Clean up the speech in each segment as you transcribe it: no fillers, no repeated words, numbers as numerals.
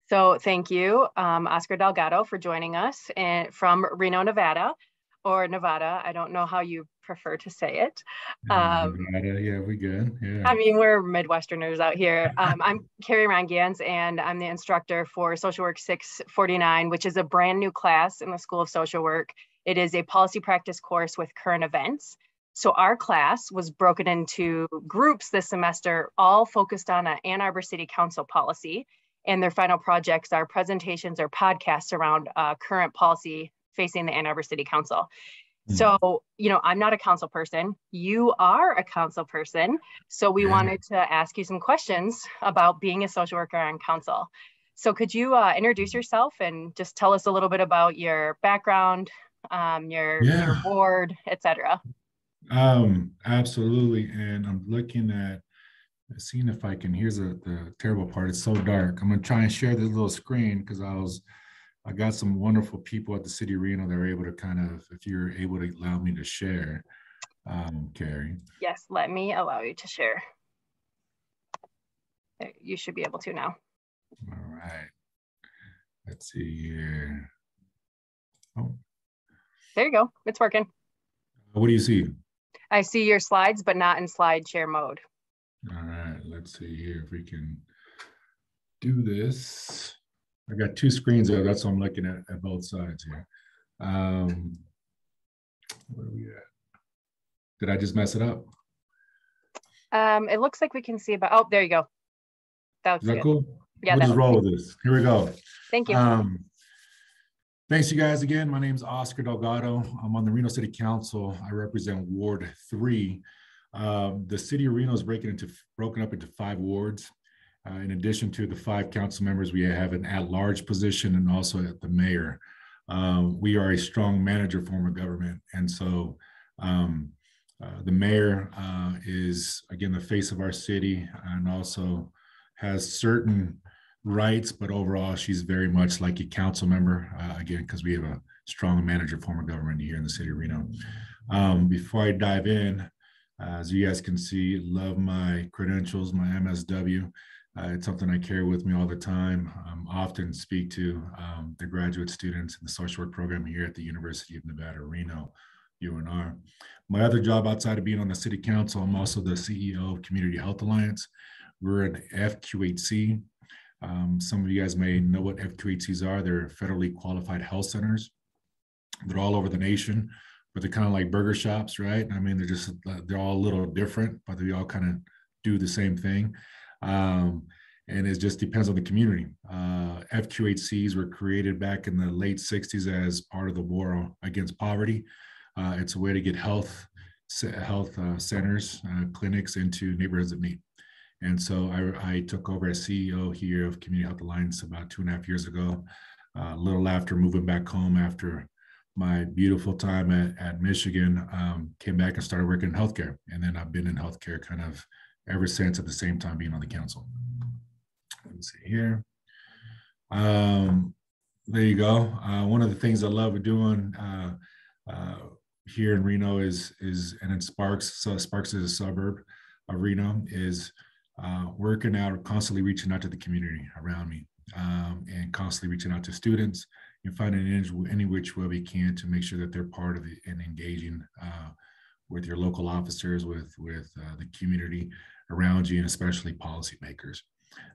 So thank you, Oscar Delgado, for joining us from Reno, Nevada, or Nevada. I don't know how you prefer to say it. Nevada, yeah, we good. Yeah. I mean, we're Midwesterners out here. I'm Carrie Rheingans, and I'm the instructor for Social Work 649, which is a brand new class in the School of Social Work. It is a policy practice course with current events. So our class was broken into groups this semester, all focused on an Ann Arbor City Council policy. And their final projects are presentations or podcasts around current policy facing the Ann Arbor City Council. So, I'm not a council person. You are a council person. So we wanted to ask you some questions about being a social worker on council. So could you introduce yourself and just tell us a little bit about your background, your board, et cetera? Absolutely. And I'm looking at seeing if I can, here's the terrible part. It's so dark. I'm going to try and share this little screen because I got some wonderful people at the city of Reno that are able to if you're able to allow me to share, Carrie. Yes, let me allow you to share. You should be able to now. All right. Let's see here. Oh. There you go. It's working. What do you see? I see your slides, but not in slide share mode. All right, let's see here if we can do this. I got two screens there. That's what I'm looking at both sides here. Where are we at? Did I just mess it up? It looks like we can see about, oh, there you go. Is that cool? Yeah, we'll just roll with this. Here we go. Thank you. Thanks, you guys. Again, my name is Oscar Delgado. I'm on the Reno City Council. I represent Ward 3. The city of Reno is broken up into 5 wards. In addition to the 5 council members, we have an at-large position and also at the mayor. We are a strong manager form of government. And so the mayor is, again, the face of our city and also has certain rights, but overall, she's very much like a council member, again, because we have a strong manager form of government here in the city of Reno. Before I dive in, as you guys can see, love my credentials, my MSW. It's something I carry with me all the time. Often speak to the graduate students in the social work program here at the University of Nevada, Reno, UNR. My other job outside of being on the city council, I'm also the CEO of Community Health Alliance. We're an FQHC. Some of you guys may know what FQHCs are. They're federally qualified health centers. They're all over the nation, but they're kind of like burger shops, right? I mean, they're all a little different, but they all kind of do the same thing. And it just depends on the community. FQHCs were created back in the late 60s as part of the war against poverty. It's a way to get health centers, clinics into neighborhoods of need. And so I took over as CEO here of Community Health Alliance about 2.5 years ago, a little after moving back home after my beautiful time at Michigan, came back and started working in healthcare. And then I've been in healthcare kind of ever since, at the same time being on the council. Let me see here. There you go. One of the things I love doing here in Reno is and in Sparks, so Sparks is a suburb of Reno, is working out, constantly reaching out to the community around me, and constantly reaching out to students and finding any which way we can to make sure that they're part of it and engaging with your local officers, with the community around you, and especially policymakers,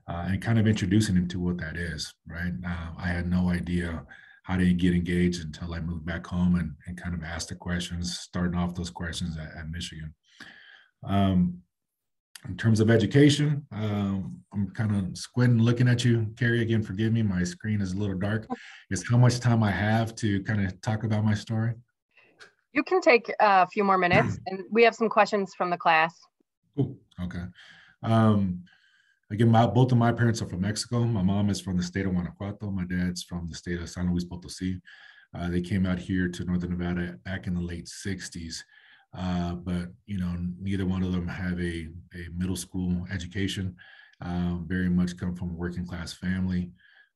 and kind of introducing them to what that is, right? I had no idea how to get engaged until I moved back home and kind of asked the questions, starting off those questions at Michigan. In terms of education, I'm kind of squinting looking at you. Carrie, again, forgive me, my screen is a little dark. It's how much time I have to kind of talk about my story. You can take a few more minutes, and we have some questions from the class. Cool. Okay. Again, both of my parents are from Mexico. My mom is from the state of Guanajuato. My dad's from the state of San Luis Potosí. They came out here to Northern Nevada back in the late 60s. But neither one of them have a middle school education. Very much come from a working class family.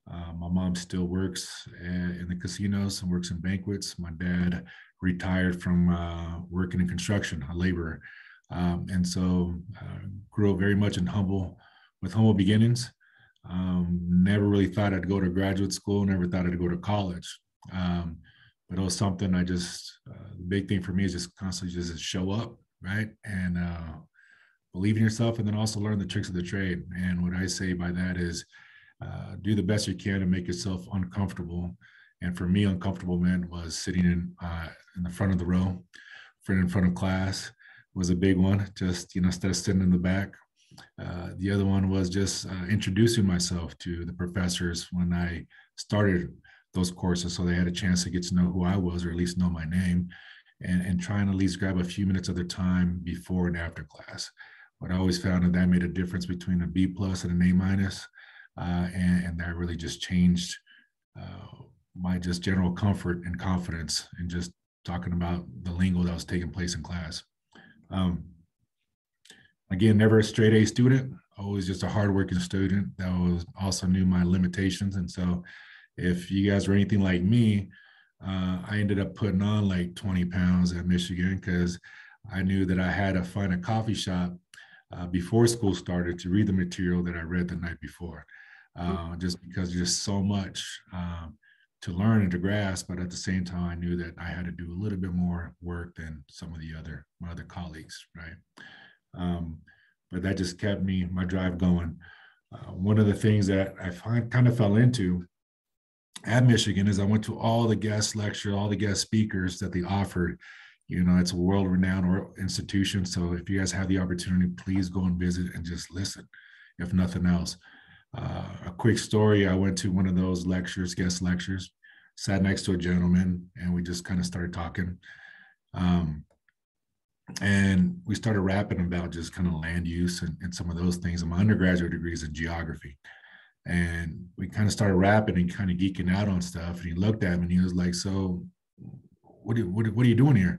My mom still works in the casinos and works in banquets. My dad retired from working in construction, a laborer, and so grew up very much with humble beginnings. Never really thought I'd go to graduate school, never thought I'd go to college. But it was something I just, the big thing for me is just constantly just show up, right? And believe in yourself, and then also learn the tricks of the trade. And what I say by that is do the best you can to make yourself uncomfortable. And for me, uncomfortable meant was sitting in the front of the row, in front of class was a big one, just, instead of sitting in the back. The other one was just introducing myself to the professors when I started those courses, so they had a chance to get to know who I was, or at least know my name, and trying to at least grab a few minutes of their time before and after class. What I always found that made a difference between a B+ and an A-, and that really just changed my just general comfort and confidence in just talking about the lingo that was taking place in class. Again, never a straight A student, always just a hardworking student that was also knew my limitations. And so if you guys were anything like me, I ended up putting on like 20 pounds at Michigan, because I knew that I had to find a coffee shop before school started to read the material that I read the night before, just because there's so much to learn and to grasp. But at the same time, I knew that I had to do a little bit more work than some of my other colleagues, right? But that just kept my drive going. One of the things that I kind of fell into at Michigan is I went to all the guest lectures, all the guest speakers that they offered. It's a world-renowned institution. So if you guys have the opportunity, please go and visit and just listen, if nothing else. A quick story, I went to one of those lectures, guest lectures, sat next to a gentleman, and we just kind of started talking. And we started rapping about just kind of land use and some of those things. And my undergraduate degree is in geography. And we kind of started rapping and kind of geeking out on stuff. And he looked at me and he was like, "So what are you doing here?"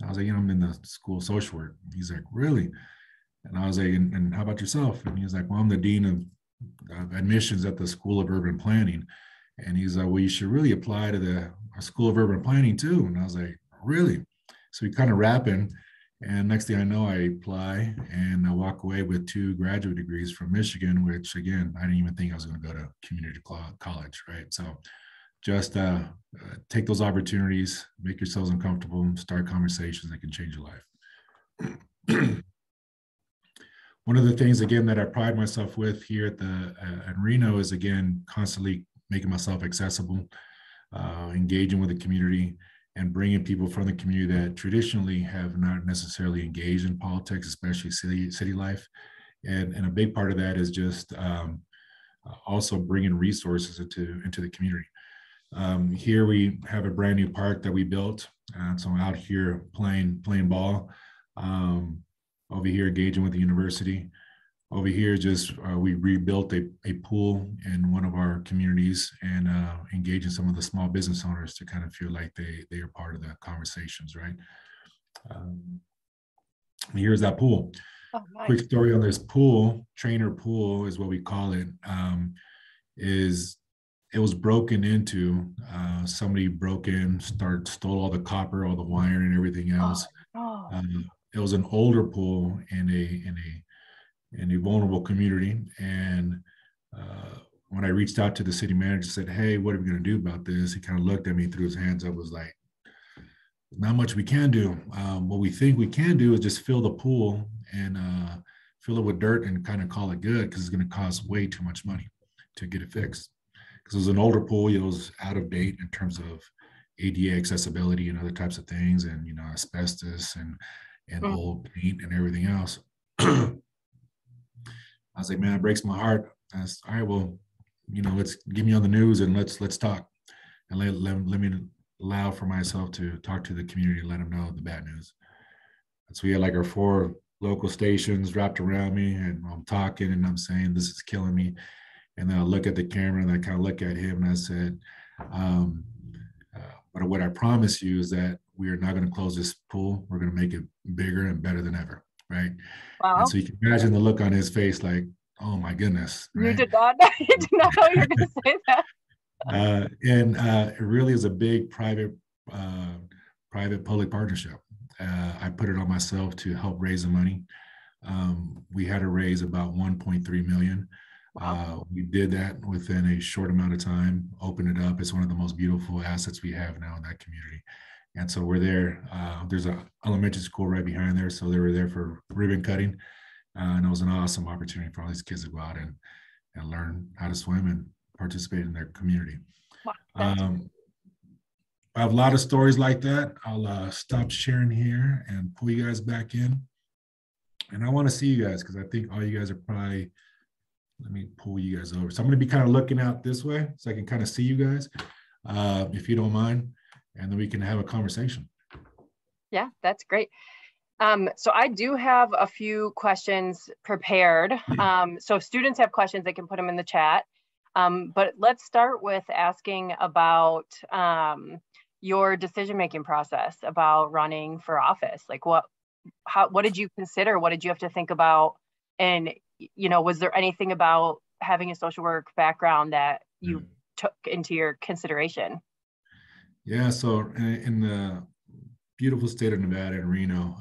I was like, "I'm in the School of Social Work." He's like, "Really?" And I was like, and how about yourself?" And he was like, "Well, I'm the dean of admissions at the School of Urban Planning." And he's like, "Well, you should really apply to the School of Urban Planning too." And I was like, "Really?" So we kind of rapping. And next thing I know, I apply and I walk away with 2 graduate degrees from Michigan, which again, I didn't even think I was going to go to community college, right? So just take those opportunities, make yourselves uncomfortable, start conversations that can change your life. One of the things, again, that I pride myself with here at Reno is, again, constantly making myself accessible, engaging with the community, and bringing people from the community that traditionally have not necessarily engaged in politics, especially city life. And a big part of that is just also bringing resources into the community. Here we have a brand new park that we built. So I'm out here playing ball. Over here engaging with the university. Over here, just we rebuilt a pool in one of our communities and engaging some of the small business owners to kind of feel like they are part of the conversations, right? Here's that pool. Oh, nice. Quick story on this pool, trainer pool is what we call it, it was broken into. Somebody broke in, stole all the copper, all the wire and everything else. It was an older pool in a vulnerable community. And when I reached out to the city manager, said, "Hey, what are we going to do about this?" He kind of looked at me, threw his hands up, was like, "Not much we can do. What we think we can do is just fill the pool and fill it with dirt and kind of call it good, because it's going to cost way too much money to get it fixed." Because it was an older pool, it was out of date in terms of ADA accessibility and other types of things, and asbestos and old paint and everything else. I was like, "Man, it breaks my heart." I said, "All right, well, let's get me on the news and let's talk, and let me allow for myself to talk to the community and let them know the bad news." And so we had like our 4 local stations wrapped around me, and I'm talking and I'm saying, "This is killing me." And then I look at the camera and I kind of look at him and I said, "But what I promise you is that we are not going to close this pool. We're going to make it bigger and better than ever." Right. Wow. And so you can imagine the look on his face, like, "Oh my goodness." Right? You did not know you were going to say that. And it really is a big private-public partnership. I put it on myself to help raise the money. We had to raise about $1.3 million. We did that within a short amount of time, opened it up. It's one of the most beautiful assets we have now in that community. And so we're there. There's an elementary school right behind there. So they were there for ribbon cutting. And it was an awesome opportunity for all these kids to go out and learn how to swim and participate in their community. Wow, I have a lot of stories like that. I'll stop sharing here and pull you guys back in. And I want to see you guys because I think all you guys are probably, let me pull you guys over. So I'm going to be kind of looking out this way so I can kind of see you guys, if you don't mind, and then we can have a conversation. Yeah, that's great. So I do have a few questions prepared. So if students have questions, they can put them in the chat. But let's start with asking about your decision-making process about running for office. Like what did you consider? What did you have to think about? And, you know, was there anything about having a social work background that you took into your consideration? Yeah, so in the beautiful state of Nevada and Reno,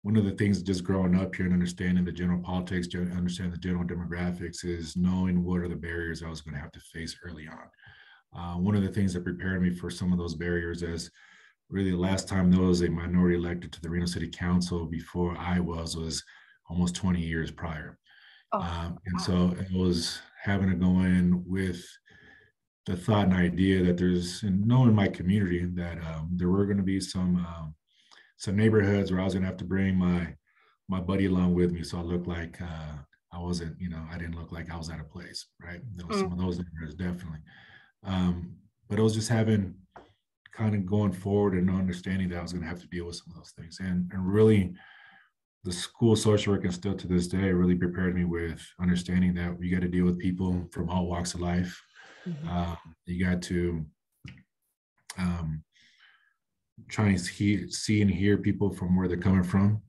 one of the things just growing up here and understanding the general politics, understanding the general demographics is knowing what are the barriers I was going to have to face early on. One of the things that prepared me for some of those barriers is really the last time there was a minority elected to the Reno City Council before I was almost 20 years prior. And so it was having to go in with the thought and idea that there's, and knowing my community, that there were going to be some neighborhoods where I was going to have to bring my buddy along with me. So I looked like I wasn't, you know, I didn't look like I was out of place, right? There was some of those neighborhoods, definitely. But it was just having kind of going forward and understanding that I was going to have to deal with some of those things. And really, the school social work, and still to this day, really prepared me with understanding that you got to deal with people from all walks of life. You got to try and see and hear people from where they're coming from,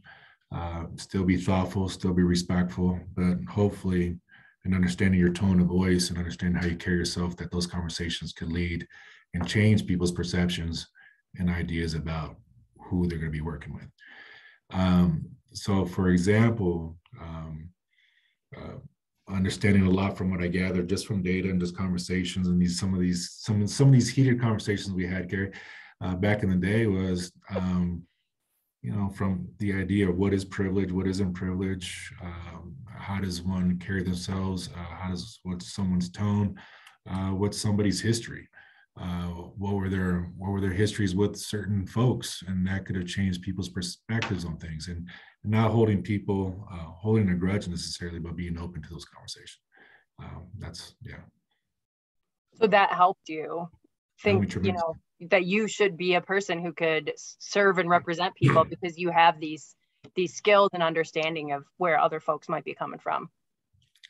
still be thoughtful, still be respectful, but hopefully in understanding your tone of voice and understanding how you carry yourself, that those conversations could lead and change people's perceptions and ideas about who they're going to be working with. So for example, understanding a lot from what I gathered just from data and just conversations and some of these heated conversations we had, Carrie, back in the day was, you know, from the idea of what is privilege, what isn't privilege, how does one carry themselves, what's someone's tone, what's somebody's history, what were their histories with certain folks, and that could have changed people's perspectives on things, and not holding people, holding a grudge necessarily, but being open to those conversations. Yeah. So that helped you think, you know, that you should be a person who could serve and represent people because you have these skills and understanding of where other folks might be coming from.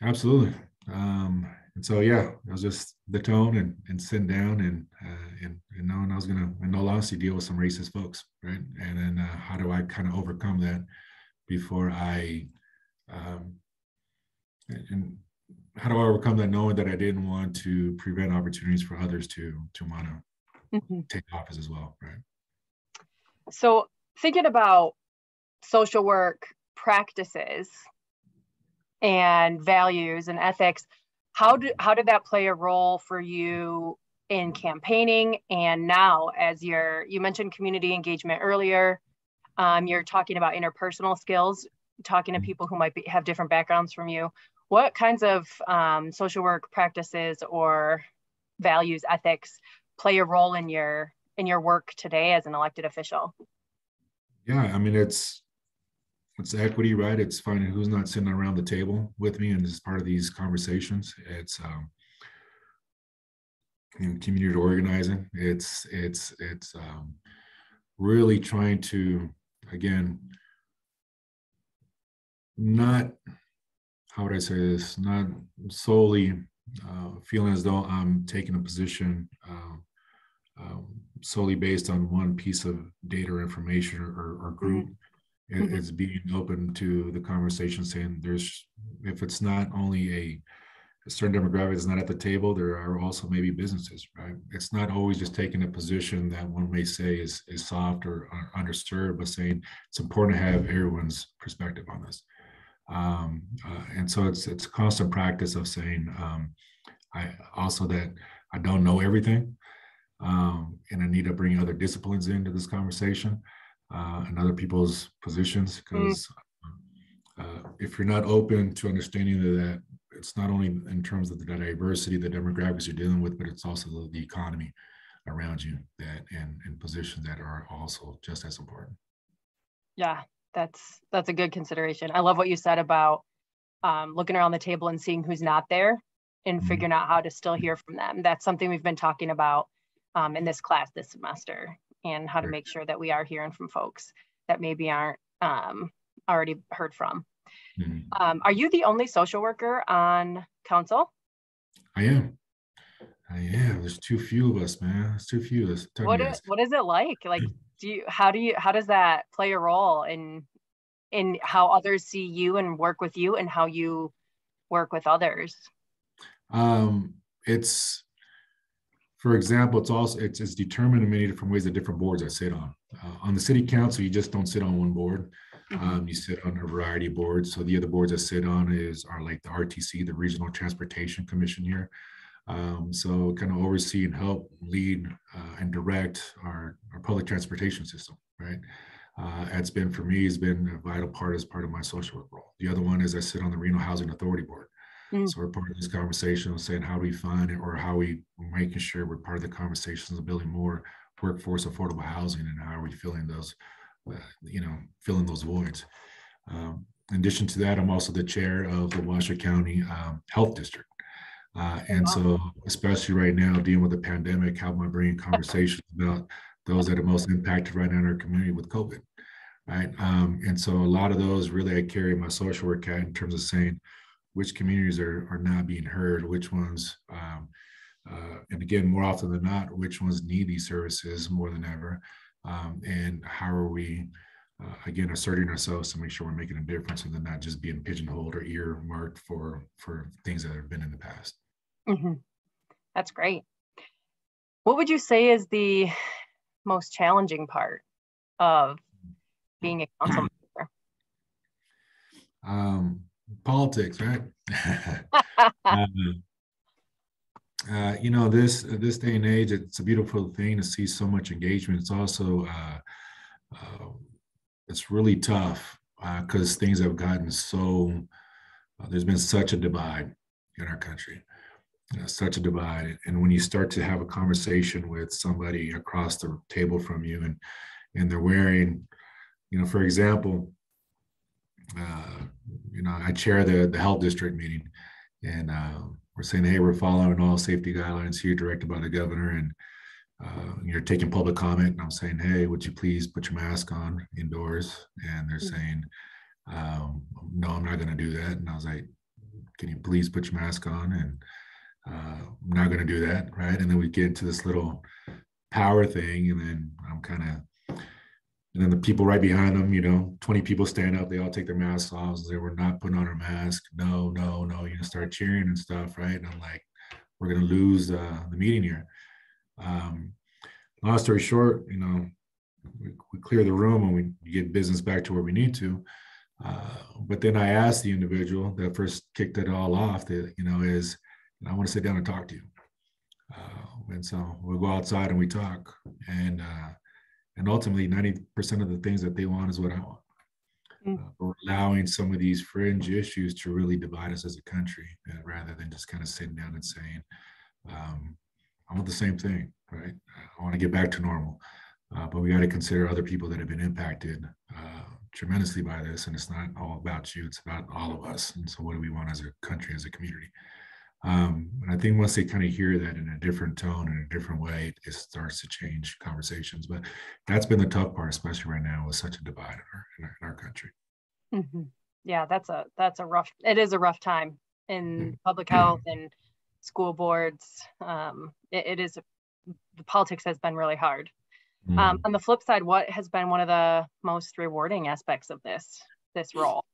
Absolutely. And so, yeah, it was just the tone and sitting down and knowing I was going to, in all honesty, deal with some racist folks, right? And then how do I kind of overcome that before and how do I overcome that, knowing that I didn't want to prevent opportunities for others to want to take office as well, right? So thinking about social work practices and values and ethics, how did that play a role for you in campaigning? And now, as you mentioned community engagement earlier, you're talking about interpersonal skills, talking to people who might have different backgrounds from you. What kinds of social work practices or values, ethics play a role in your work today as an elected official? Yeah, I mean, it's equity, right? It's finding who's not sitting around the table with me and is part of these conversations. It's community organizing. It's really trying to, again, not, how would I say this, not solely feeling as though I'm taking a position solely based on one piece of data or information or group. It's being open to the conversation, saying if it's not only a certain demographic that's not at the table, there are also maybe businesses, right? It's not always just taking a position that one may say is soft or underserved, but saying it's important to have everyone's perspective on this. And so it's a constant practice of saying, I also that I don't know everything, and I need to bring other disciplines into this conversation and other people's positions, because if you're not open to understanding that it's not only in terms of the diversity, the demographics you're dealing with, but it's also the economy around you that and positions that are also just as important. Yeah, that's a good consideration. I love what you said about looking around the table and seeing who's not there and figuring out how to still hear from them. That's something we've been talking about in this class this semester, and how to make sure that we are hearing from folks that maybe aren't already heard from. Are you the only social worker on council? I am. There's too few of us, man. There's too few of us. What is it like? Like, how does that play a role in how others see you and work with you, and how you work with others? It's, for example, it's determined in many different ways the different boards I sit on. On the city council, you just don't sit on one board. You sit on a variety of boards. So the other boards I sit on are like the RTC, the Regional Transportation Commission here. So kind of oversee and help lead and direct our public transportation system, right? It's been, for me, has been a vital part as part of my social work role. The other one is I sit on the Reno Housing Authority Board. So we're part of this conversation of saying, how do we find it, or how we making sure we're part of the conversations of building more workforce affordable housing, and how are we filling those, filling those voids. In addition to that, I'm also the chair of the Washoe County Health District. And so, especially right now, dealing with the pandemic, how am I bringing conversations about those that are most impacted right now in our community with COVID, right? And so a lot of those really I carry my social work hat in terms of saying which communities are not being heard, which ones, and again, more often than not, which ones need these services more than ever, and how are we, again, asserting ourselves to make sure we're making a difference, and then not just being pigeonholed or earmarked for things that have been in the past. That's great. What would you say is the most challenging part of being a council member? Politics, right? This day and age, it's a beautiful thing to see so much engagement. It's also it's really tough because things have gotten so. There's been such a divide in our country. Such a divide, and when you start to have a conversation with somebody across the table from you, and they're wearing, for example, I chair the health district meeting, and we're saying, hey, we're following all safety guidelines here directed by the governor, and you're taking public comment, and I'm saying, hey, would you please put your mask on indoors? And they're saying, no, I'm not going to do that. And I was like, can you please put your mask on? And I'm not going to do that, right? And then we get into this little power thing, and then and then the people right behind them, 20 people stand up, they all take their masks off, so they were not putting on our mask. No, start cheering and stuff, right? And I'm like, we're going to lose the meeting here. Long story short, we clear the room and we get business back to where we need to. But then I asked the individual that first kicked it all off that, is, I want to sit down and talk to you. And so we'll go outside and we talk. And ultimately, 90% of the things that they want is what I want. We're allowing some of these fringe issues to really divide us as a country, rather than just kind of sitting down and saying, I want the same thing, right? I want to get back to normal. But we got to consider other people that have been impacted tremendously by this. And it's not all about you, it's about all of us. And so what do we want as a country, as a community? And I think once they kind of hear that in a different tone, in a different way, it starts to change conversations. But that's been the tough part, especially right now with such a divide in our country. Yeah, it is a rough time in public health and school boards. The politics has been really hard. On the flip side, what has been one of the most rewarding aspects of this role?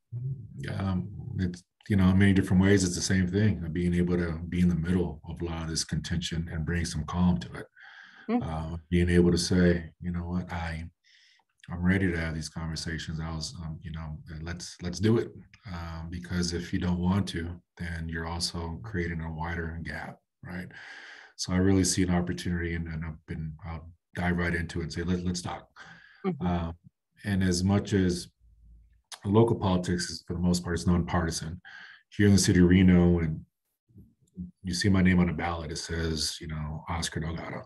It's, in many different ways, it's the same thing, of being able to be in the middle of a lot of this contention and bring some calm to it. Being able to say, you know what, I'm ready to have these conversations. I was, let's do it. Because if you don't want to, then you're also creating a wider gap, right? So I really see an opportunity, and I'll dive right into it and say, let's talk. Mm-hmm. And as much as local politics is, for the most part, it's nonpartisan. Here in the city of Reno, and you see my name on a ballot, it says, Oscar Delgado.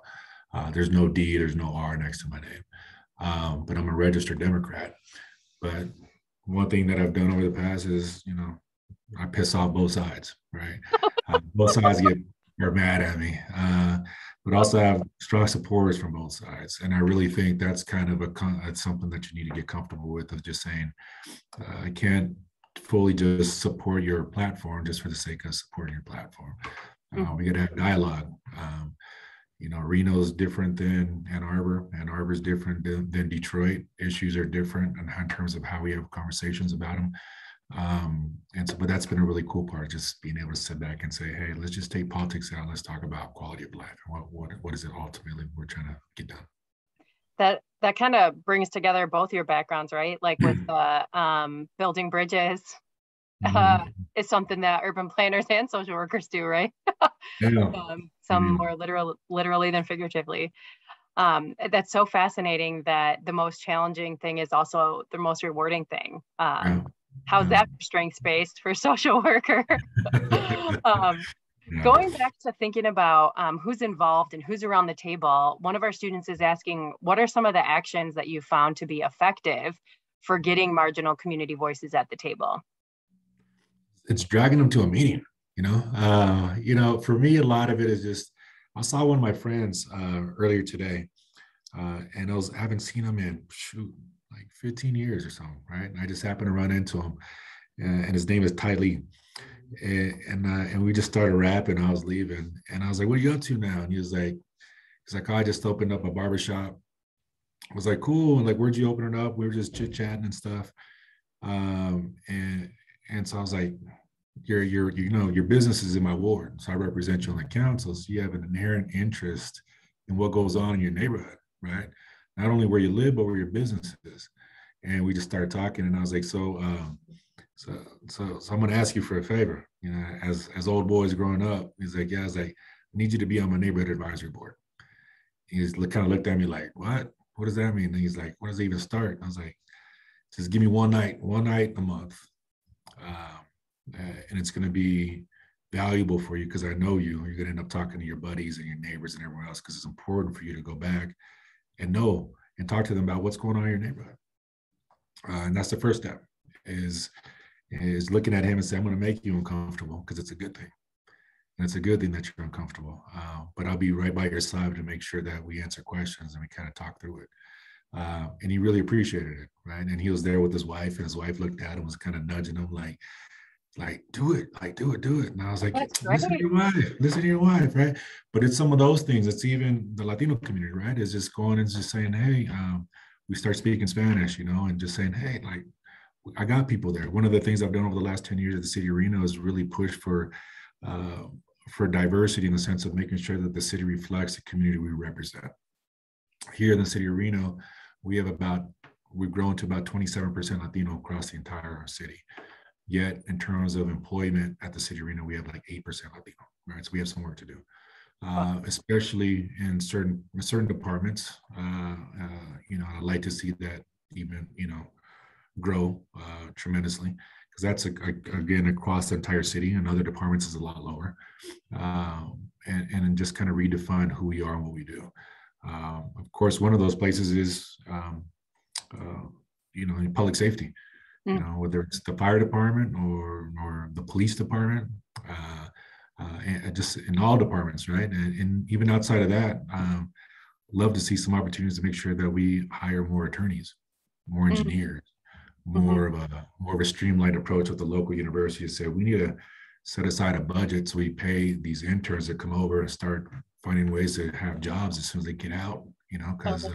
There's no D, there's no R next to my name. But I'm a registered Democrat. But one thing that I've done over the past is, I piss off both sides, right? Both sides are mad at me, but also have strong supporters from both sides. And I really think that's kind of it's something that you need to get comfortable with, of just saying, I can't fully just support your platform just for the sake of supporting your platform. We got to have dialogue. Reno is different than Ann Arbor. Ann Arbor is different than Detroit. Issues are different in terms of how we have conversations about them. But that's been a really cool part, just being able to sit back and say, hey, let's just take politics out. Let's talk about quality of life. What is it ultimately we're trying to get done? That kind of brings together both your backgrounds, right? Like with building bridges, is something that urban planners and social workers do, right? Yeah. Some more literally than figuratively. That's so fascinating that the most challenging thing is also the most rewarding thing. How's that strengths-based for social worker? Going back to thinking about who's involved and who's around the table, one of our students is asking, what are some of the actions that you found to be effective for getting marginal community voices at the table? It's dragging them to a meeting, for me, a lot of it is just, I saw one of my friends earlier today, and I haven't seen him in like 15 years or something, right? And I just happened to run into him, and his name is Ty Lee. And we just started rapping. I was leaving, and I was like, what are you up to now? And he's like, oh, I just opened up a barbershop. I was like, cool. And like, where'd you open it up? We were just chit-chatting and stuff. And so I was like, your business is in my ward. So I represent you on the council. So you have an inherent interest in what goes on in your neighborhood, right? Not only where you live, but where your business is. And we just started talking, and I was like, so I'm going to ask you for a favor, as old boys growing up. He's like, yeah. I was like, I need you to be on my neighborhood advisory board. He's kind of looked at me like, what does that mean? And he's like, where does it even start? And I was like, just give me one night a month. And it's going to be valuable for you, because I know you're going to end up talking to your buddies and your neighbors and everyone else, because it's important for you to go back and know and talk to them about what's going on in your neighborhood. And that's the first step, is looking at him and saying, I'm going to make you uncomfortable, because it's a good thing. And it's a good thing that you're uncomfortable. But I'll be right by your side to make sure that we answer questions and we kind of talk through it. And he really appreciated it, right? And he was there with his wife, and his wife looked at him, was kind of nudging him like, do it. And I was like, listen to your wife, right? But it's some of those things. It's even the Latino community, right? Is just going and just saying, hey, we start speaking Spanish, and just saying, hey, like, I got people there. One of the things I've done over the last 10 years at the city of Reno is really push for diversity, in the sense of making sure that the city reflects the community we represent. Here in the city of Reno, we've grown to about 27% Latino across the entire city. Yet, in terms of employment at the city of Reno, we have like 8% Latino, right? So we have some work to do, especially in certain departments. I'd like to see that even, grow tremendously, because that's again across the entire city, and other departments is a lot lower, and just kind of redefine who we are and what we do. Of course, one of those places is in public safety. Whether it's the fire department or the police department, and just in all departments, right? And even outside of that, love to see some opportunities to make sure that we hire more attorneys, more engineers, more of a streamlined approach with the local universities. So we need to set aside a budget so we pay these interns to come over and start finding ways to have jobs as soon as they get out, because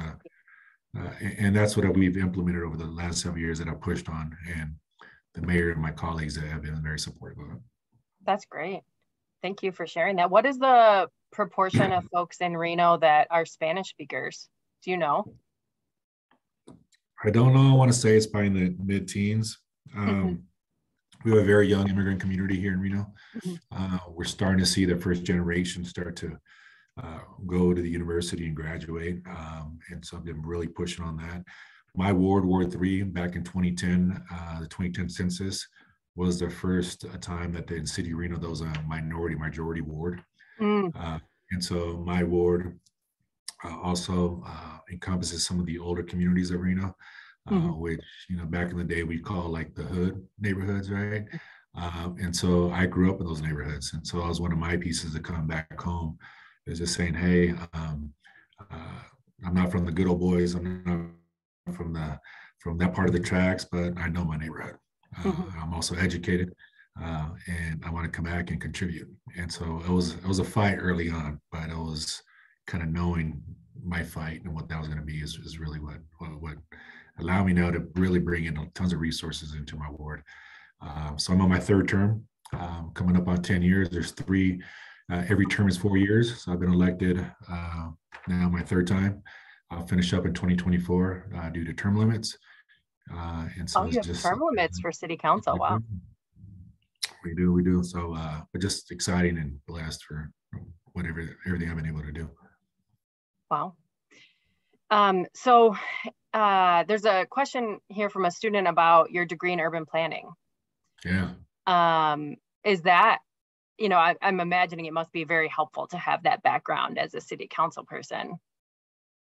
and that's what we've implemented over the last several years that I've pushed on, and the mayor and my colleagues have been very supportive of it. That's great. Thank you for sharing that. What is the proportion of folks in Reno that are Spanish speakers? Do you know? I don't know. I want to say it's probably in the mid-teens. We have a very young immigrant community here in Reno. We're starting to see the first generation start to go to the university and graduate. And so I've been really pushing on that. My ward, Ward 3, back in 2010, the 2010 census was the first time that in City of Reno, there was a majority ward. And so my ward also encompasses some of the older communities of Reno, which, back in the day we call like the hood neighborhoods, right? And so I grew up in those neighborhoods. And so that was one of my pieces to come back home, is just saying, hey, I'm not from the good old boys. I'm not from that part of the tracks, but I know my neighborhood. I'm also educated, and I want to come back and contribute. And so it was a fight early on, but it was kind of knowing my fight and what that was going to be is really what allowed me now to really bring in tons of resources into my ward. So I'm on my third term, coming up on 10 years. There's three, every term is 4 years. So I've been elected now my third time. I'll finish up in 2024 due to term limits. And so you have term limits for city council. Wow. We do. So, but just exciting and blessed for everything I've been able to do. Wow. So there's a question here from a student about your degree in urban planning. Yeah. Is that, I'm imagining it must be very helpful to have that background as a city council person.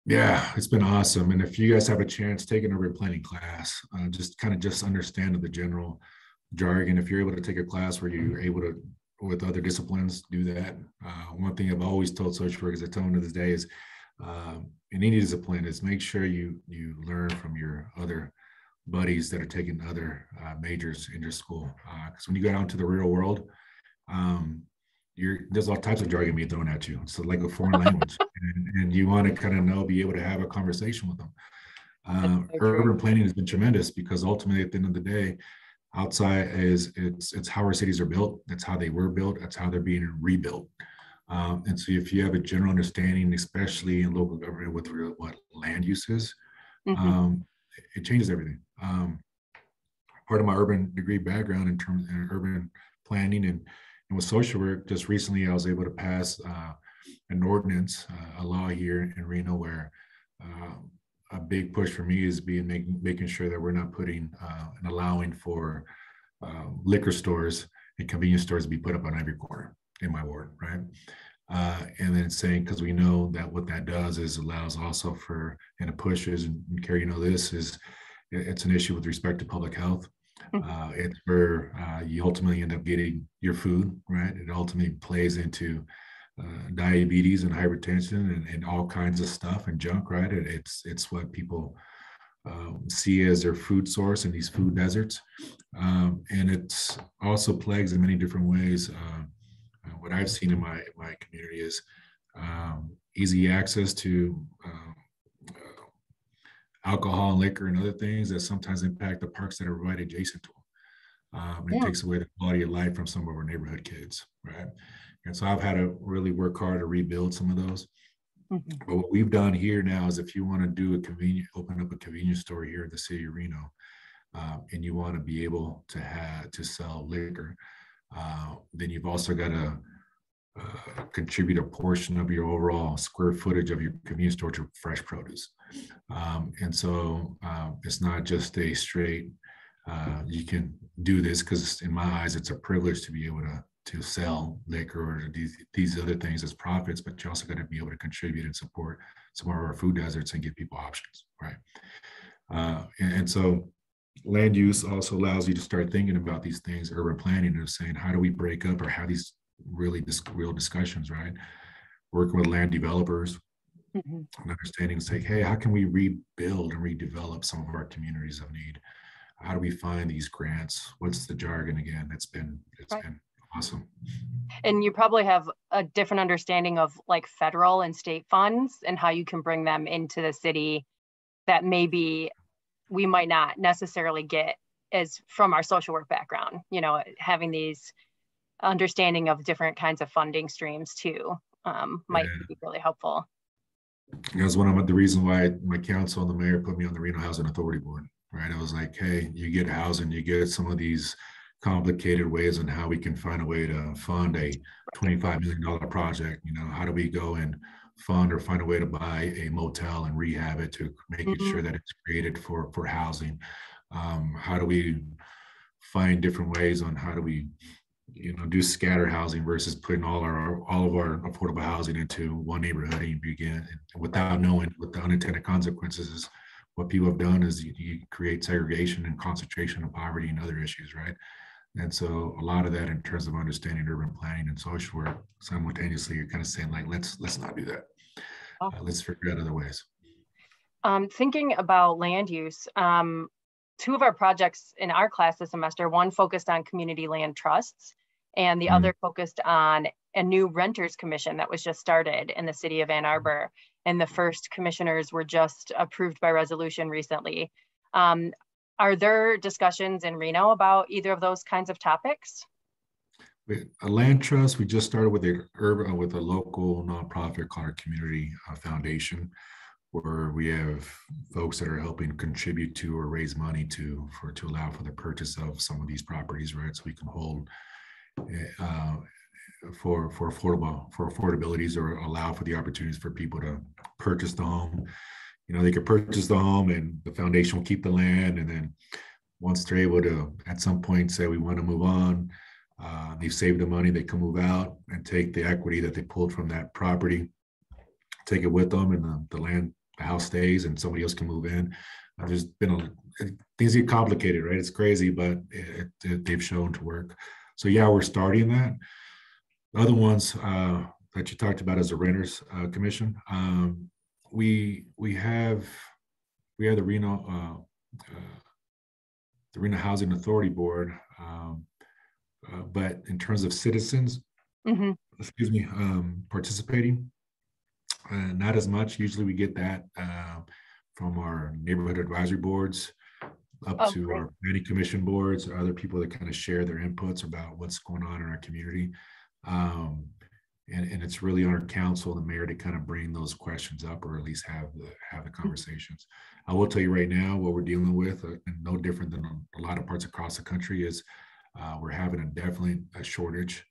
Yeah, it's been awesome. And if you guys have a chance, take an urban planning class, just understand the general jargon. If you're able to take a class where you're able to, with other disciplines, do that. One thing I've always told social workers, I tell them to this day, is in any discipline is make sure you learn from your other buddies that are taking other majors in your school. Because when you go out into the real world, there's all types of jargon being thrown at you. It's like a foreign language, and you want to kind of be able to have a conversation with them. Urban planning has been tremendous because ultimately, at the end of the day, outside it's how our cities are built. That's how they were built. That's how they're being rebuilt. And so, if you have a general understanding, especially in local government, with what land use is, it changes everything. Part of my urban degree background in terms of urban planning and with social work, just recently I was able to pass an ordinance, a law here in Reno, where a big push for me is making sure that we're not putting and allowing for liquor stores and convenience stores to be put up on every corner in my ward, right? And then saying, because we know that what that does is allows also for, and it pushes, and Carrie, it's an issue with respect to public health. It's where you ultimately end up getting your food, right? It ultimately plays into diabetes and hypertension and all kinds of stuff and junk, right? It's what people see as their food source in these food deserts. And it's also plagues in many different ways. What I've seen in my community is easy access to alcohol and liquor and other things that sometimes impact the parks that are right adjacent to them. It takes away the quality of life from some of our neighborhood kids, right? And so I've had to really work hard to rebuild some of those. But what we've done here now is, if you want to do open up a convenience store here in the city of Reno, and you want to be able to sell liquor, then you've also got to contribute a portion of your overall square footage of your convenience store to fresh produce. And so it's not just a straight, you can do this, because in my eyes, it's a privilege to be able to sell liquor or these other things as profits, but you also got to be able to contribute and support some of our food deserts and give people options, right? And so land use also allows you to start thinking about these things, urban planning, and saying, how do we break up or have these real discussions, right? Working with land developers and understanding, say, hey, how can we rebuild and redevelop some of our communities of need? How do we find these grants? What's the jargon again? It's been awesome. And you probably have a different understanding of like federal and state funds and how you can bring them into the city that maybe we might not necessarily get as from our social work background, having these understanding of different kinds of funding streams too might be really helpful. That was one of the reasons why my council and the mayor put me on the Reno Housing Authority Board, right? I was like, hey, you get housing, you get some of these complicated ways on how we can find a way to fund a $25 million project. You know, how do we go and fund or find a way to buy a motel and rehab it to make it sure that it's created for housing? How do we find different ways on how do we, you know, do scatter housing versus putting all of our affordable housing into one neighborhood and begin without knowing what the unintended consequences is. What people have done is you create segregation and concentration of poverty and other issues, right? And so a lot of that in terms of understanding urban planning and social work, simultaneously, you're kind of saying like, let's not do that. Let's figure out other ways. Thinking about land use, two of our projects in our class this semester, one focused on community land trusts, and the other focused on a new renters commission that was just started in the city of Ann Arbor. And the first commissioners were just approved by resolution recently. Are there discussions in Reno about either of those kinds of topics? A land trust, we just started with a local nonprofit called our Community Foundation, where we have folks that are helping contribute to or raise money to allow for the purchase of some of these properties, right? So we can hold for affordabilities or allow for the opportunities for people to purchase the home. You know, they could purchase the home and the foundation will keep the land. And then once they're able to, at some point, say we want to move on, they've saved the money, they can move out and take the equity that they pulled from that property, take it with them, and the house stays and somebody else can move in. There's been things get complicated, right? It's crazy, but they've shown to work. So yeah, we're starting that. The other ones that you talked about as a renters commission, we have the Reno Housing Authority Board, but in terms of citizens, participating, not as much. Usually we get that from our neighborhood advisory boards up to our planning commission boards, or other people that kind of share their inputs about what's going on in our community. And it's really on our council, the mayor, to kind of bring those questions up, or at least have the conversations. I will tell you right now, what we're dealing with, and no different than a lot of parts across the country, is we're having definitely a shortage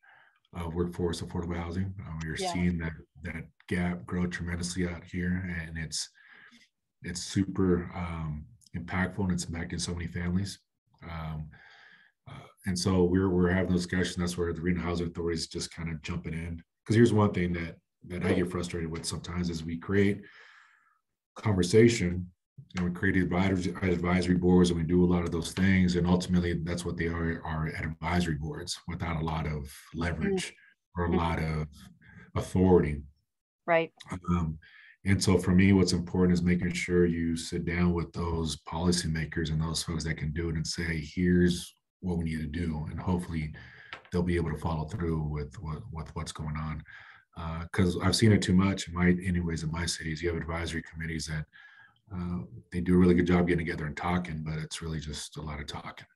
of workforce affordable housing. We're seeing that gap grow tremendously out here, and it's super impactful, and it's impacting so many families. And so we're having those discussions. That's where the Reno Housing Authority is just kind of jumping in. Because here's one thing that I get frustrated with sometimes is we create conversation and we create advisory boards, and we do a lot of those things, and ultimately that's what they are advisory boards, without a lot of leverage or a lot of authority. Right. And so for me, what's important is making sure you sit down with those policymakers and those folks that can do it and say, here's what we need to do, and hopefully they'll be able to follow through with what's going on. Because I've seen it too much in my cities. You have advisory committees that they do a really good job getting together and talking, but it's really just a lot of talking,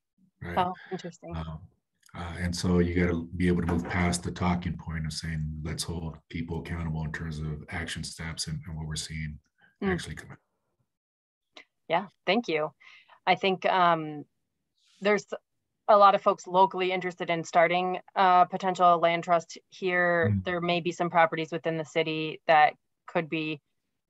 right? Oh, interesting. And so you got to be able to move past the talking point of saying, let's hold people accountable in terms of action steps and what we're seeing actually come out. Yeah, thank you. I think there's a lot of folks locally interested in starting a potential land trust here. There may be some properties within the city that could be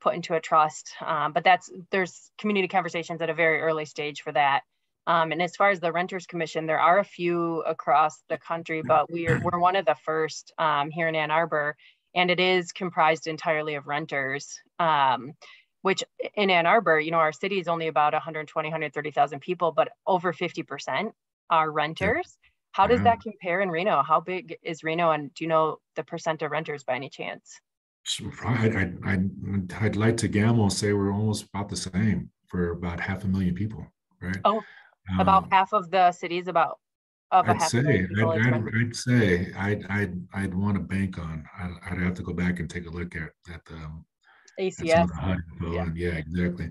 put into a trust, but there's community conversations at a very early stage for that. And as far as the Renters Commission, there are a few across the country, but we're one of the first here in Ann Arbor, and it is comprised entirely of renters, which in Ann Arbor, you know, our city is only about 120, 130,000 people, but over 50% are renters. How does that compare in Reno? How big is Reno, and do you know the percent of renters by any chance? I'd like to gamble and say we're almost about the same for about 500,000 people, right? Oh, about half of the cities, I'd say I'd want to bank on. I'd have to go back and take a look at the ACS. And yeah, exactly.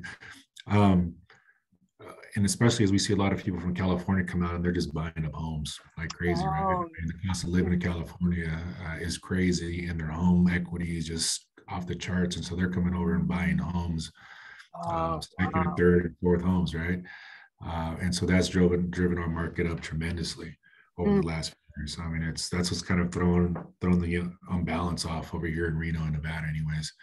And especially as we see a lot of people from California come out and they're just buying up homes like crazy, right? And the cost of living in California is crazy, and their home equity is just off the charts, and so they're coming over and buying homes, second Wow. and third and fourth homes, right? And so that's driven our market up tremendously over the last few years. I mean, that's what's kind of thrown the unbalance off over here in Reno and Nevada, anyways.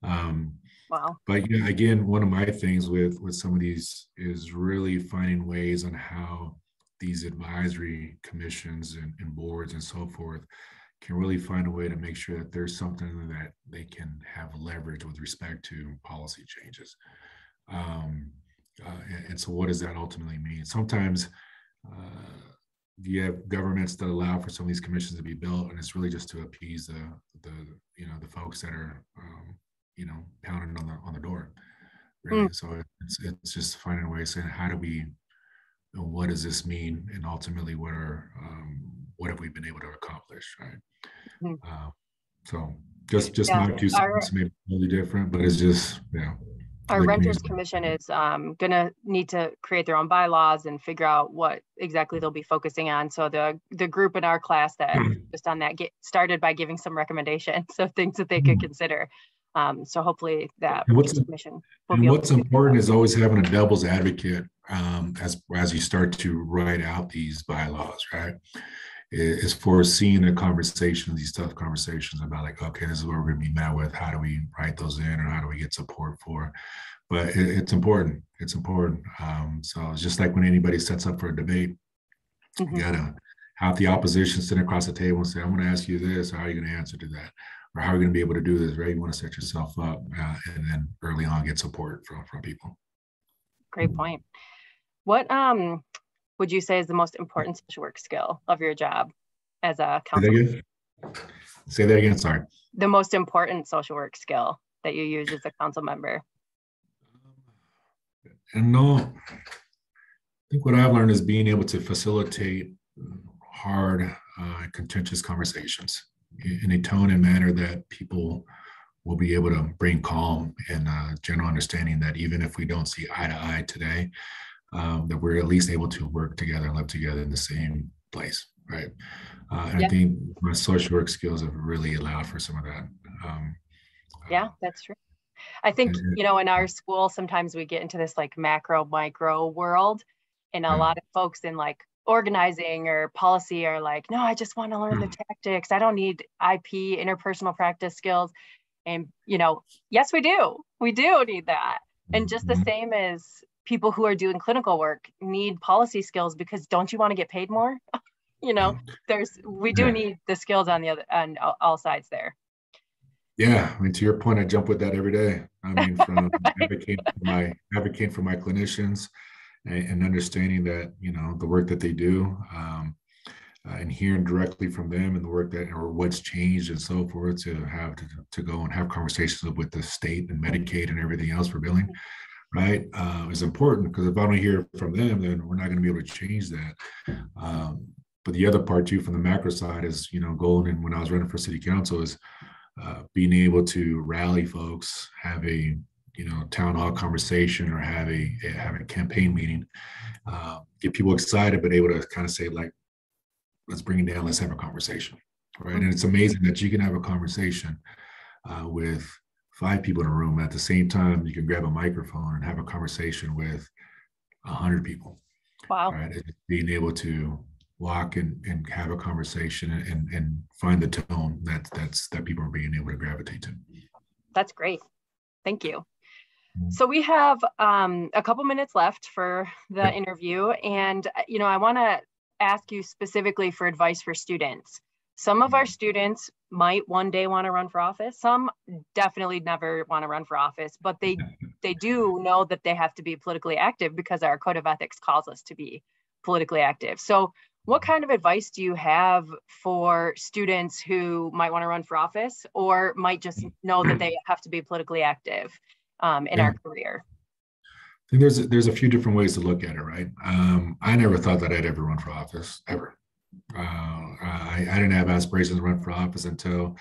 Wow. But yeah, again, one of my things with some of these is really finding ways on how these advisory commissions and boards and so forth can really find a way to make sure that there's something that they can have leverage with respect to policy changes. And so what does that ultimately mean? Sometimes you have governments that allow for some of these commissions to be built, and it's really just to appease the folks that are pounding on the door, really. So it's just finding a way of saying, how do we, what does this mean, and ultimately what have we been able to accomplish, right? So just my 2 cents may be really different, but it's just Our Renters Commission is going to need to create their own bylaws and figure out what exactly they'll be focusing on. So the group in our class that just on that started by giving some recommendations of things that they could consider. So hopefully that commission will be. What's important is always having a devil's advocate as you start to write out these bylaws, right? Is for seeing the conversations, these tough conversations about like, okay, this is what we're going to be met with. How do we write those in, or how do we get support for? But it's important. It's important. So it's just like when anybody sets up for a debate, you gotta have the opposition sit across the table and say, I'm going to ask you this. How are you going to answer to that? Or how are you going to be able to do this? Right? You want to set yourself up, and then early on get support from people. Great point. What would you say is the most important social work skill of your job as a council? Say that again, sorry. The most important social work skill that you use as a council member? And I think what I've learned is being able to facilitate hard, contentious conversations in a tone and manner that people will be able to bring calm and general understanding that even if we don't see eye to eye today, that we're at least able to work together and live together in the same place, right? And I think my social work skills have really allowed for some of that. Yeah, that's true. I think, in our school, sometimes we get into this like macro, micro world, and a lot of folks in like organizing or policy are like, no, I just want to learn the tactics. I don't need IP, interpersonal practice skills. And, yes, we do. We do need that. And just the same as people who are doing clinical work need policy skills, because don't you want to get paid more? We do need the skills on all sides there. Yeah, I mean, to your point, I jump with that every day. I mean, from advocating for my clinicians and understanding that, the work that they do, and hearing directly from them and the work or what's changed and so forth, to have to go and have conversations with the state and Medicaid and everything else for billing, right, is important, because if I don't hear from them, then we're not going to be able to change that. But the other part too, from the macro side, is, going, and when I was running for city council, is being able to rally folks, have a town hall conversation, or have a campaign meeting, get people excited, but able to kind of say, like, let's bring it down, let's have a conversation, right? And it's amazing that you can have a conversation with 5 people in a room. At the same time, you can grab a microphone and have a conversation with 100 people. Wow. Right? And being able to walk and have a conversation and find the tone that people are being able to gravitate to. That's great. Thank you. So we have a couple minutes left for the interview, and I want to ask you specifically for advice for students. Some of our students might one day want to run for office. Some definitely never want to run for office, but they do know that they have to be politically active because our code of ethics calls us to be politically active. So what kind of advice do you have for students who might want to run for office, or might just know that they have to be politically active in our career? I think there's a few different ways to look at it, right? I never thought that I'd ever run for office, ever. I didn't have aspirations to run for office until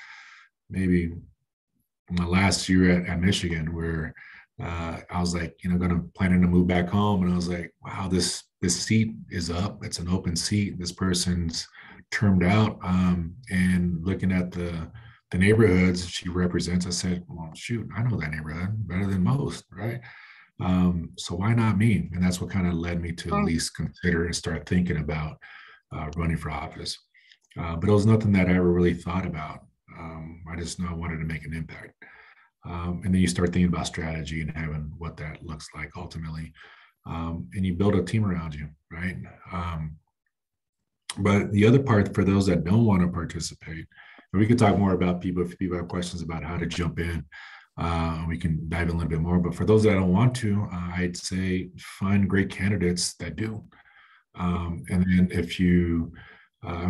maybe my last year at Michigan, where I was like, planning to move back home, and I was like, wow, this seat is up. It's an open seat. This person's termed out, and looking at the the neighborhoods she represents, I said, well, shoot, I know that neighborhood better than most, right? So why not me? And that's what kind of led me to at least consider and start thinking about running for office. But it was nothing that I ever really thought about. I just know I wanted to make an impact. And then you start thinking about strategy and having what that looks like ultimately. And you build a team around you, right? But the other part for those that don't want to participate, and we can talk more about people if people have questions about how to jump in. We can dive in a little bit more. But for those that don't want to, I'd say find great candidates that do. And then if you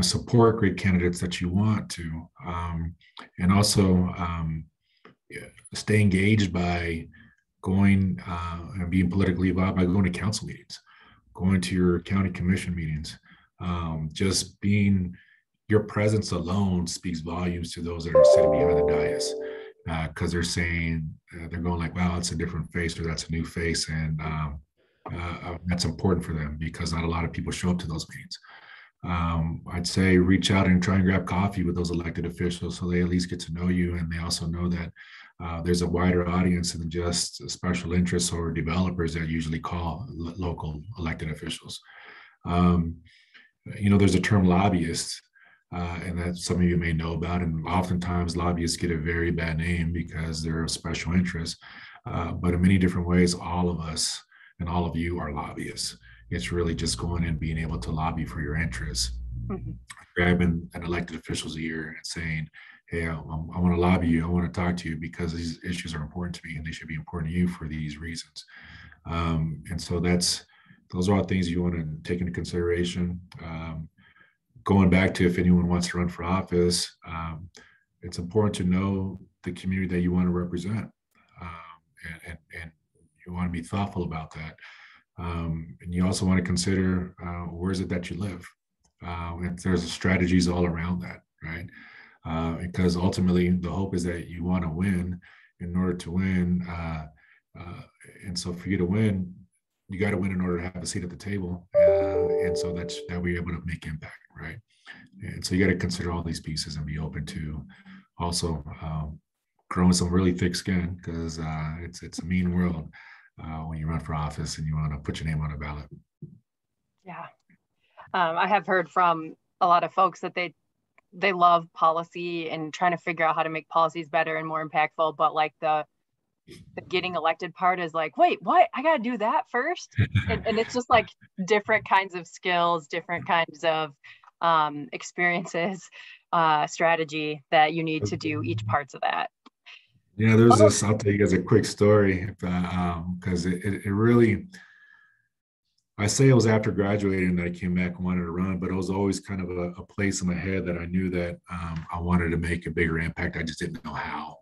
support great candidates that you want to, and also stay engaged by going and being politically involved by going to council meetings, going to your county commission meetings. Just being your presence alone speaks volumes to those that are sitting behind the dais, because they're saying, they're going like, wow, it's a different face, or that's a new face. And that's important for them because not a lot of people show up to those meetings. I'd say reach out and try and grab coffee with those elected officials so they at least get to know you. And they also know that there's a wider audience than just special interests or developers that usually call local elected officials. There's a term lobbyist, and that some of you may know about. And oftentimes lobbyists get a very bad name because they're of special interest. But in many different ways, all of us and all of you are lobbyists. It's really just going and being able to lobby for your interests, grabbing an elected official's ear and saying, hey, I want to lobby you. I want to talk to you because these issues are important to me and they should be important to you for these reasons. And so those are all things you want to take into consideration. Going back to if anyone wants to run for office, it's important to know the community that you want to represent, and you want to be thoughtful about that. And you also want to consider where is it that you live. And there's strategies all around that, right? Because ultimately the hope is that you want to win. In order to win, and so for you to win, you got to win in order to have a seat at the table. And so that we're able to make impact, right? And so you got to consider all these pieces and be open to also growing some really thick skin, because it's a mean world when you run for office and you want to put your name on a ballot. Yeah. I have heard from a lot of folks that they love policy and trying to figure out how to make policies better and more impactful, but like the getting elected part is like, wait, what? I got to do that first? And it's just like different kinds of skills, different kinds of experiences, strategy that you need to do each parts of that. Yeah, there's this, I'll tell you guys a quick story, because it really, I say it was after graduating that I came back and wanted to run, but it was always kind of a place in my head that I knew that I wanted to make a bigger impact. I just didn't know how.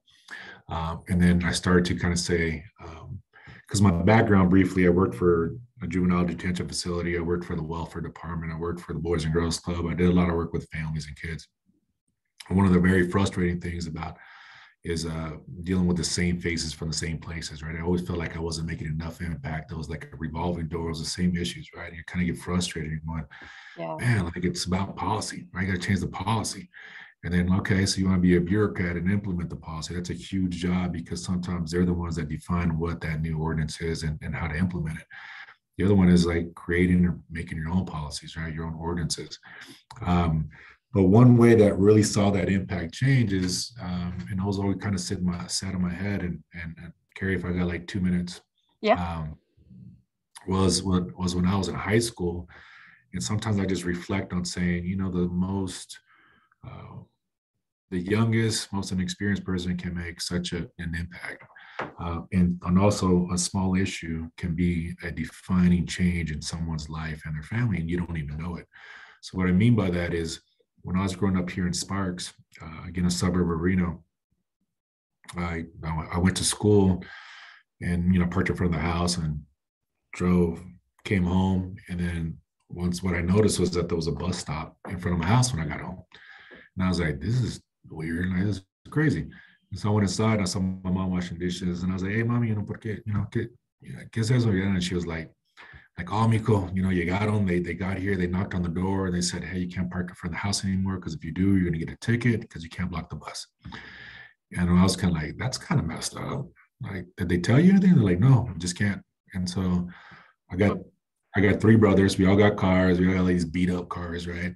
And then I started to kind of say, because my background briefly, I worked for a juvenile detention facility. I worked for the welfare department. I worked for the Boys and Girls Club. I did a lot of work with families and kids. And one of the very frustrating things about is dealing with the same faces from the same places, right? I always felt like I wasn't making enough impact. It was like a revolving door. It was the same issues, right? And you kind of get frustrated. You're going, man, like it's about policy, right? You got to change the policy. And then, okay, so you want to be a bureaucrat and implement the policy. That's a huge job because sometimes they're the ones that define what that new ordinance is and how to implement it. The other one is like creating or making your own policies, right? Your own ordinances. But one way that really saw that impact change is, and I was always kind of sat in my head, and Carrie, if I got like 2 minutes, was when I was in high school. And sometimes I just reflect on saying, the youngest, most inexperienced person can make such an impact. And also a small issue can be a defining change in someone's life and their family, and you don't even know it. So what I mean by that is, when I was growing up here in Sparks, again, a suburb of Reno, I went to school and, parked in front of the house and came home. And then what I noticed was that there was a bus stop in front of my house when I got home. And I was like, this is weird. Like, this is crazy. And so I went inside and I saw my mom washing dishes. And I was like, hey, mommy, ¿por qué? ¿Qué es eso? And she was like, oh, mijo, you got them. They got here. They knocked on the door. And they said, hey, you can't park in front of the house anymore because if you do, you're going to get a ticket because you can't block the bus. And I was kind of like, that's kind of messed up. Like, did they tell you anything? They're like, no, we just can't. And so I got three brothers. We all got cars. We all got these beat up cars, right?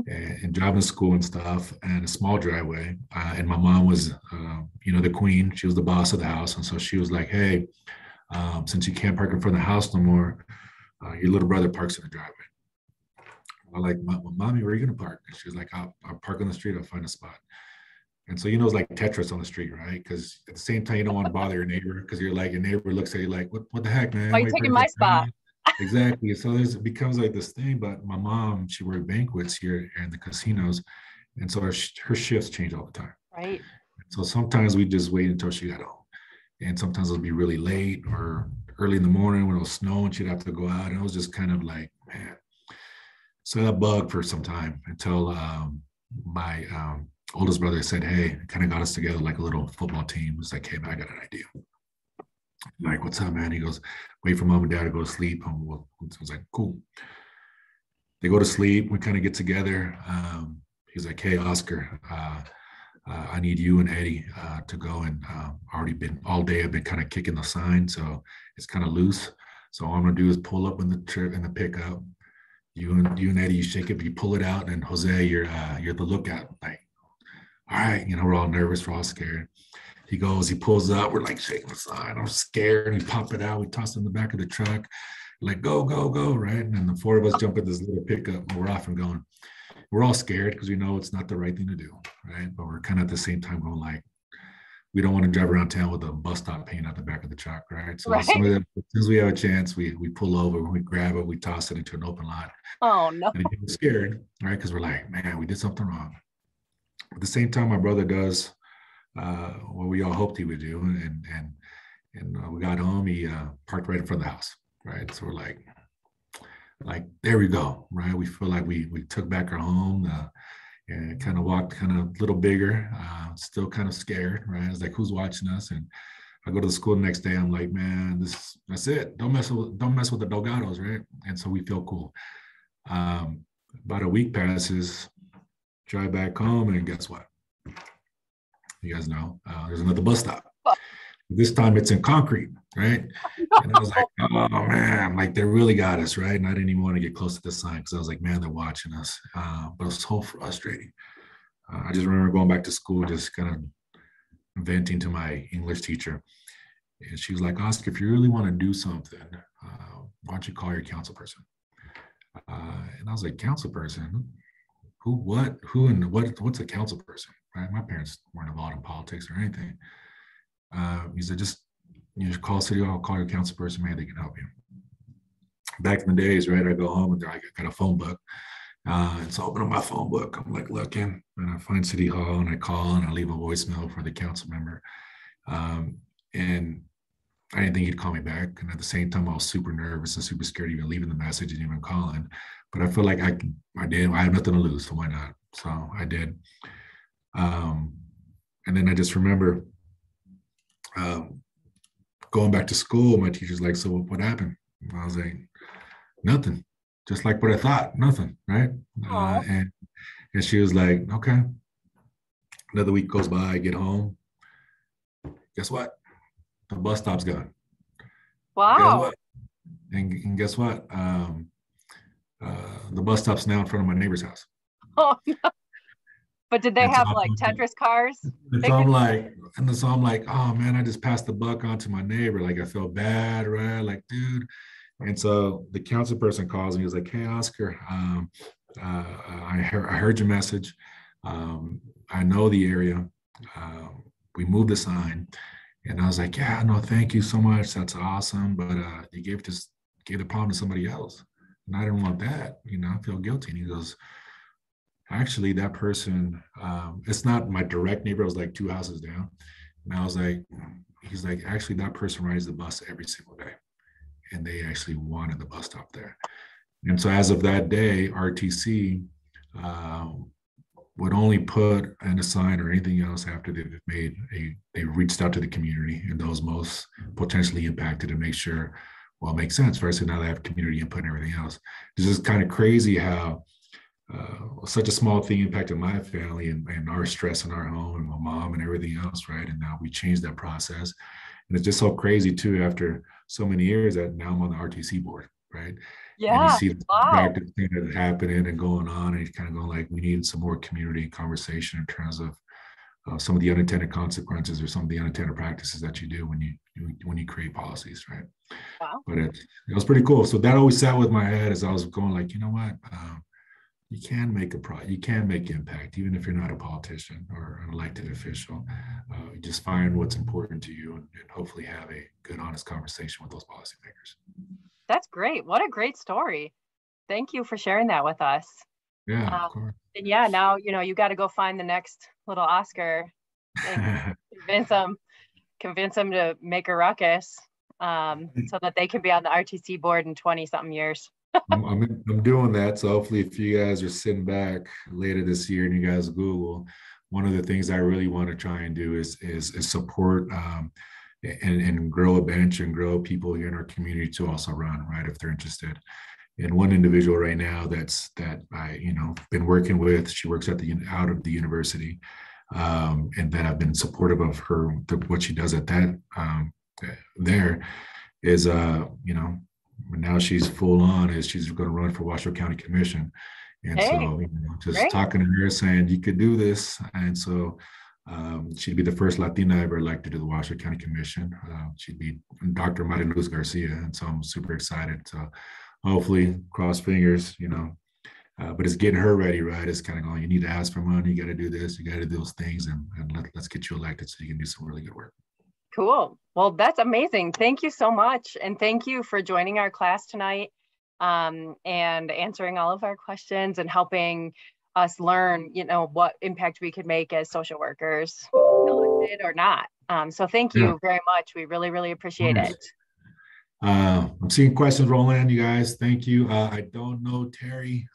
And driving to school and stuff, and a small driveway. And my mom was, the queen. She was the boss of the house, and so she was like, "Hey, since you can't park in front of the house no more, your little brother parks in the driveway." I'm like, "Mommy, where are you gonna park?" And she was like, "I'll park on the street. I'll find a spot." And so it's like Tetris on the street, right? Because at the same time, you don't want to bother your neighbor because you're like, your neighbor looks at you like, "What the heck, man? Why are you taking my spot?" Exactly. So it becomes like this thing. But my mom, she worked banquets here in the casinos, and so her shifts change all the time. Right. So sometimes we just wait until she got home, and sometimes it'll be really late or early in the morning when it'll snow and she'd have to go out. And it was just kind of like, man. So that bugged for some time until my oldest brother said, "Hey," kind of got us together like a little football team. It was like, "Hey, man, I got an idea." I'm like, "What's up, man?" He goes, "Wait for mom and dad to go to sleep." I was like, "Cool." They go to sleep. We kind of get together. He's like, "Hey, Oscar, I need you and Eddie to go, and already been all day. I've been kind of kicking the sign, so it's kind of loose. So all I'm gonna do is pull up in the pickup. You and Eddie, you shake it, but you pull it out, and Jose, you're the lookout." Like, all right, we're all nervous, we're all scared. He pulls up, we're like shaking the sign. I'm scared. We pop it out, we toss it in the back of the truck, like, go, go, go, right? And then the four of us jump in this little pickup, and we're off and going. We're all scared because we know it's not the right thing to do, right? But we're kind of at the same time going like, we don't want to drive around town with a bus stop paint out the back of the truck, right? So as soon as we have a chance, we pull over, we grab it, we toss it into an open lot. Oh no! And we're scared, right? Because we're like, man, we did something wrong. At the same time, my brother does what we all hoped he would do, and we got home. He parked right in front of the house, right? So we're like there we go, right? We feel like we took back our home. And kind of walked kind of a little bigger, still kind of scared, right? It's like, who's watching us? And I go to the school the next day. I'm like, man, that's it. Don't mess with the Delgados, right? And so we feel cool. About a week passes, drive back home, and guess what? You guys know there's another bus stop. This time it's in concrete, right? And I was like, oh man, like they really got us, right? And I didn't even want to get close to the sign because I was like, man, they're watching us. But it was so frustrating. I just remember going back to school, just kind of venting to my English teacher. And she was like, Oscar, if you really want to do something, why don't you call your council person? And I was like, council person? Who, what, who, and what's a council person, right? My parents weren't involved in politics or anything. He said, just call City Hall, call your council person, maybe they can help you. Back in the days, right, I go home and I got a phone book. And so I open up my phone book, I'm like looking, and I find City Hall, and I call, and I leave a voicemail for the council member. And I didn't think he'd call me back. And at the same time, I was super nervous and super scared even leaving the message and even calling. But I feel like I did. I have nothing to lose, so why not? So I did. And then I just remember going back to school, my teacher's like, so what happened? And I was like, nothing. Just like what I thought, nothing, right? And she was like, okay. Another week goes by, I get home. Guess what? The bus stop's gone. Wow. Guess what? And guess what? The bus stop's now in front of my neighbor's house. Oh no. But did they have like Tetris cars? And so I'm like, oh man, I just passed the buck on to my neighbor. Like I felt bad, right? Like, dude. And so the council person calls me. He's like, hey, Oscar, I heard your message. I know the area. We moved the sign. And I was like, yeah, no, thank you so much. That's awesome. But you gave the problem to somebody else. And I didn't want that. I feel guilty. And he goes, actually, that person, it's not my direct neighbor. I was like 2 houses down. And I was like, he's like, actually, that person rides the bus every single day. And they actually wanted the bus stop there. And so as of that day, RTC would only put in a sign or anything else after they reached out to the community and those most potentially impacted to make sure, well, it makes sense. First, so now they have community input and everything else. This is kind of crazy how such a small thing impacted my family and our stress in our home and my mom and everything else, right? And now we changed that process. And it's just so crazy too, after so many years that now I'm on the RTC board, right? And you Yeah. see the Wow. practice thing that happening and going on, and you're kind of going like, we need some more community conversation in terms of some of the unintended consequences or some of the unintended practices that you do when you create policies, right? Wow. But it was pretty cool. So that always sat with my head as I was going like, you know what? You can make you can make impact, even if you're not a politician or an elected official. Just find what's important to you and hopefully have a good, honest conversation with those policymakers. That's great. What a great story. Thank you for sharing that with us. Yeah, of course. And yeah, now, you got to go find the next little Oscar and convince them to make a ruckus so that they can be on the RTC board in 20 something years. I'm doing that. So hopefully if you guys are sitting back later this year and you guys Google, one of the things I really want to try and do is support and grow a bench and grow people here in our community to also run, right, if they're interested. And one individual right now that I been working with, she works out of the university, and that I've been supportive of her, what she does at that there is now she's full on is she's going to run for Washoe County Commission. And Hey, so just great. talking to her saying you could do this. And so she'd be the first Latina ever elected to the Washoe County Commission. She'd be Dr. Maria Luz Garcia. And so I'm super excited. So hopefully, cross fingers, but it's getting her ready, right? It's kind of going, you need to ask for money, you got to do this, you got to do those things, and let's get you elected so you can do some really good work. Cool. Well, that's amazing. Thank you so much. And thank you for joining our class tonight and answering all of our questions and helping us learn, what impact we could make as social workers, elected or not. So thank you very much. We really, really appreciate it. I'm seeing questions roll in, you guys. Thank you. I don't know, Terry.